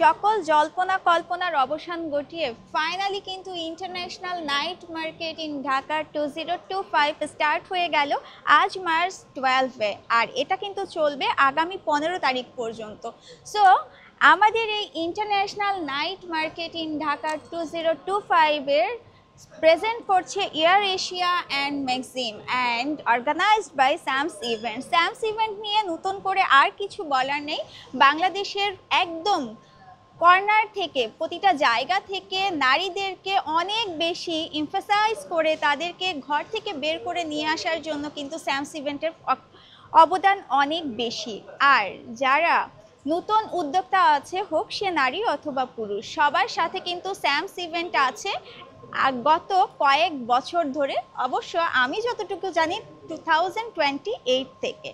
সকল জল্পনা কল্পনার অবসান ঘটিয়ে ফাইনালি কিন্তু international night market in Dhaka 2025 start হয়ে গেল আজ মার্চ 12-এ। আর এটা কিন্তু চলবে আগামী 15 তারিখ পর্যন্ত। সো আমাদের এই international night market in Dhaka 2025-এর প্রেজেন্ট করছে Air Asia and Maxim and organised by Sams event. Sams event নিয়ে নতুন করে আর কিছু বলার নেই। বাংলাদেশের একদম কর্নার থেকে, প্রতিটা জায়গা থেকে নারীদেরকে অনেক বেশি এমফাসাইজ করে তাদেরকে ঘর থেকে বের করে নিয়ে আসার জন্য কিন্তু স্যামস ইভেন্টের অবদান অনেক বেশি। আর যারা নতুন উদ্যোক্তা আছে, হোক সে নারী অথবা পুরুষ, সবার সাথে কিন্তু স্যামস ইভেন্ট আছে গত কয়েক বছর ধরে। অবশ্য আমি যতটুকু জানি 2028 থেকে।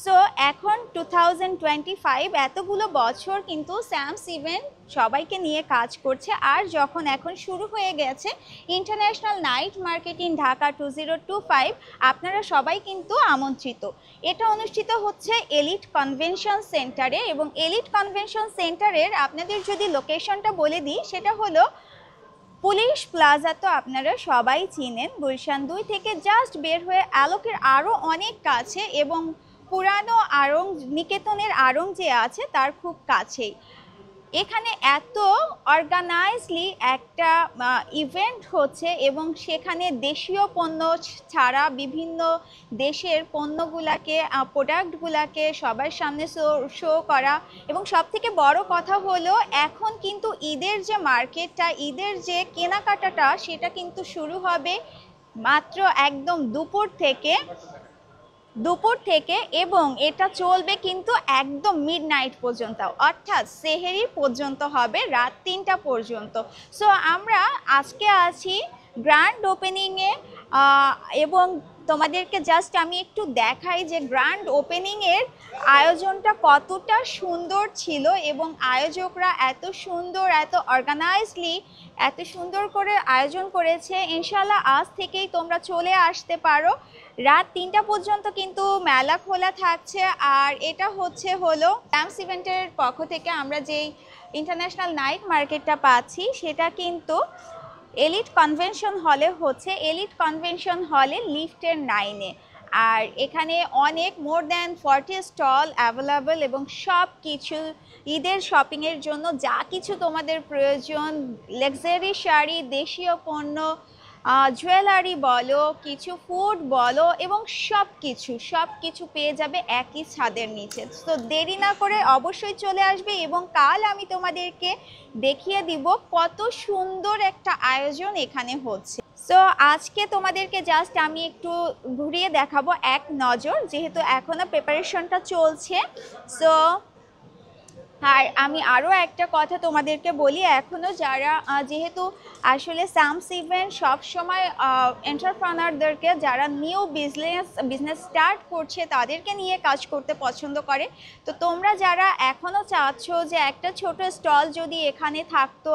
সো এখন 2025, এতগুলো বছর কিন্তু স্যামস ইভেন্ট সবাইকে নিয়ে কাজ করছে। আর যখন এখন শুরু হয়ে গেছে international night market in Dhaka 2025, আপনারা সবাই কিন্তু আমন্ত্রিত। এটা অনুষ্ঠিত হচ্ছে এলিট কনভেনশন সেন্টারে, এবং এলিট কনভেনশন সেন্টারের আপনাদের যদি লোকেশনটা বলে দিই, সেটা হলো পুলিশ প্লাজা। তো আপনারা সবাই চিনেন, গুলশান 2 থেকে জাস্ট বের হয়ে আলোকের আরও অনেক কাছে, এবং পুরানো আড়ং নিকেতনের আড়ং যে আছে তার খুব কাছেই। এখানে এত অর্গানাইজলি একটা ইভেন্ট হচ্ছে, এবং সেখানে দেশীয় পণ্য ছাড়া বিভিন্ন দেশের পণ্যগুলাকে, প্রোডাক্টগুলাকে সবার সামনে শো করা। এবং সবথেকে বড় কথা হলো, এখন কিন্তু ঈদের যে মার্কেটটা, ঈদের যে কেনাকাটাটা, সেটা কিন্তু শুরু হবে মাত্র একদম দুপুর থেকে, এবং এটা চলবে কিন্তু একদম মিডনাইট পর্যন্ত, অর্থাৎ সেহেরি পর্যন্ত হবে, রাত 3টা পর্যন্ত। সো আমরা আজকে আছি গ্র্যান্ড ওপেনিংয়ে, এবং তোমাদেরকে জাস্ট আমি একটু দেখাই যে গ্র্যান্ড ওপেনিংয়ের আয়োজনটা কতটা সুন্দর ছিল, এবং আয়োজকরা এত সুন্দর, এত অর্গানাইজলি, এত সুন্দর করে আয়োজন করেছে। ইনশাল্লাহ আজ থেকেই তোমরা চলে আসতে পারো। রাত 3টা পর্যন্ত কিন্তু মেলা খোলা থাকছে। আর এটা হলো স্যামস ইভেন্টের পক্ষ থেকে আমরা যেই ইন্টারন্যাশনাল নাইট মার্কেটটা পাচ্ছি, সেটা কিন্তু এলিট কনভেনশন হলে হচ্ছে, এলিট কনভেনশন হলে লিফটের 9-এ। আর এখানে অনেক মোর দ্যান 40 স্টল অ্যাভেলেবল, এবং সব কিছু ঈদের শপিংয়ের জন্য যা কিছু তোমাদের প্রয়োজন, লাক্সারি শাড়ি, দেশীয় পণ্য, জুয়েলারি বলো, কিছু ফুড বলো, এবং সব কিছু পেয়ে যাবে একই ছাদের নিচে। তো দেরি না করে অবশ্যই চলে আসবে, এবং কাল আমি তোমাদেরকে দেখিয়ে দিব কত সুন্দর একটা আয়োজন এখানে হচ্ছে। সো আজকে তোমাদেরকে জাস্ট আমি একটু ঘুরিয়ে দেখাবো এক নজর, যেহেতু এখনও প্রিপারেশনটা চলছে। সো আর আমি আরও একটা কথা তোমাদেরকে বলি, এখনও যারা, যেহেতু আসলে স্যামস ইভেন্ট সবসময় এন্টারপ্রেনারদেরকে, যারা নিউ বিজনেস স্টার্ট করছে, তাদেরকে নিয়ে কাজ করতে পছন্দ করে। তো তোমরা যারা এখনও চাচ্ছ যে একটা ছোট স্টল যদি এখানে থাকতো,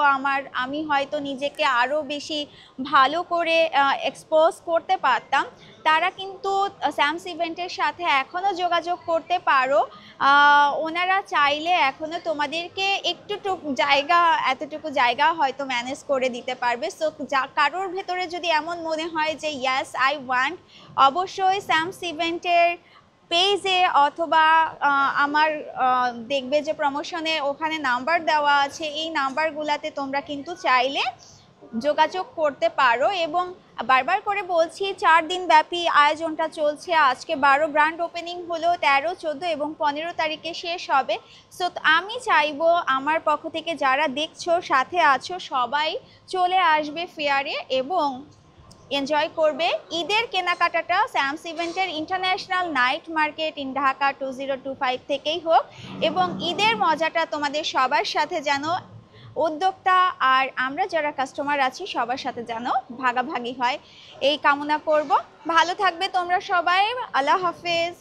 আমি হয়তো নিজেকে আরও বেশি ভালো করে এক্সপোজ করতে পারতাম, তারা কিন্তু স্যামস ইভেন্টের সাথে এখনও যোগাযোগ করতে পারো। ওনারা চাইলে এখনও তোমাদেরকে এতটুকু জায়গা হয়তো ম্যানেজ করে দিতে পারবে। সো কারোর ভেতরে যদি এমন মনে হয় যে ইয়াস আই ওয়ান্ট, অবশ্যই স্যামস ইভেন্টের পেজে অথবা আমার দেখবে যে প্রমোশনে ওখানে নাম্বার দেওয়া আছে, এই নাম্বারগুলোতে তোমরা কিন্তু চাইলে যোগাযোগ করতে পারো। এবং বারবার করে বলছি, 4 দিন ব্যাপী আয়োজনটা চলছে। আজকে 12 গ্র্যান্ড ওপেনিং হলো, 13, 14 এবং 15 তারিখে শেষ হবে। সো আমি চাইবো আমার পক্ষ থেকে যারা দেখছো, সাথে আছো, সবাই চলে আসবে ফেয়ারে এবং এনজয় করবে ঈদের কেনাকাটাটা। স্যামস ইভেন্টের international night market in Dhaka 2025 থেকেই হোক, এবং ঈদের মজাটা তোমাদের সবার সাথে যেন উদ্যোক্তা আর আমরা যারা কাস্টমার আছি সবার সাথে যেন ভাগাভাগি হয়, এই কামনা করব। ভালো থাকবে তোমরা সবাই। আল্লাহ হাফেজ।